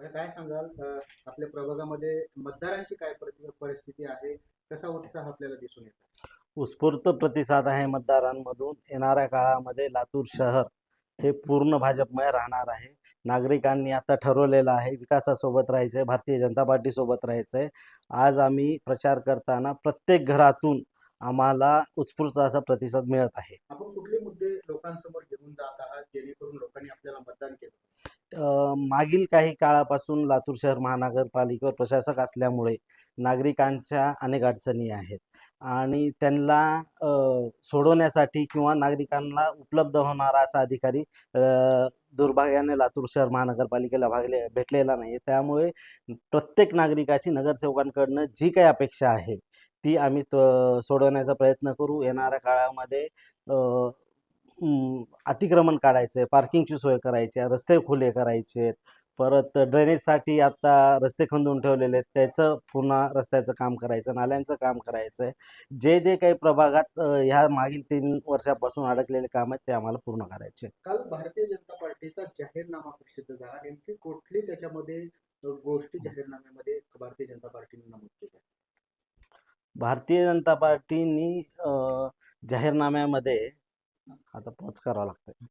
आता काय सांगाल आपल्या प्रभागामध्ये मतदारांची काय परिस्थिती आहे, कसा उत्साह आपल्याला दिसून येतो? उत्स्फूर्त प्रतिसाद आहे मतदारांमधून. येणाऱ्या काळामध्ये लातूर शहर हे पूर्ण भाजपमय राहणार आहे. नागरिकांनी आता ठरवलेलं आहे विकासासोबत राहायचं आहे, भारतीय जनता पार्टीसोबत राहायचं आहे. आज आम्ही प्रचार करताना प्रत्येक घरातून आम्हाला उत्स्फूर्त असा प्रतिसाद मिळत आहे. आपण कुठले मुद्दे लोकांसमोर घेऊन जात आहात जेणेकरून लोकांनी आपल्याला मतदान केलं? मागील काही काळापासून लातूर शहर महानगरपालिकेवर प्रशासक असल्यामुळे नागरिकांच्या अनेक अडचणी आहेत आणि त्यांना सोडवण्यासाठी किंवा नागरिकांना उपलब्ध होणारा असा अधिकारी दुर्भाग्याने लातूर शहर महानगरपालिकेला भेटलेला नाही. त्यामुळे प्रत्येक नागरिकाची नगरसेवकांकडनं जी काही अपेक्षा आहे ती आम्ही सोडवण्याचा प्रयत्न करू. येणाऱ्या काळामध्ये अतिक्रमण काढायचं आहे, पार्किंगची सोय करायची आहे, रस्ते खुले करायचे आहेत. परत ड्रेनेजसाठी आता रस्ते खंदून ठेवलेले आहेत, त्याचं पुन्हा रस्त्याचं काम करायचं, नाल्यांचं काम करायचं आहे. जे जे काही प्रभागात ह्या मागील 3 वर्षापासून अडकलेले काम आहेत ते आम्हाला पूर्ण करायचे आहेत. काल भारतीय जनता पार्टीचा जाहीरनामा प्रसिद्ध झाला. नेमकी कुठली त्याच्यामध्ये गोष्टी जाहीरनाम्यामध्ये भारतीय जनता पार्टीने नमूद केल्या? भारतीय जनता पार्टीनी जाहीरनाम्यामध्ये आता पोच करावं लागतं.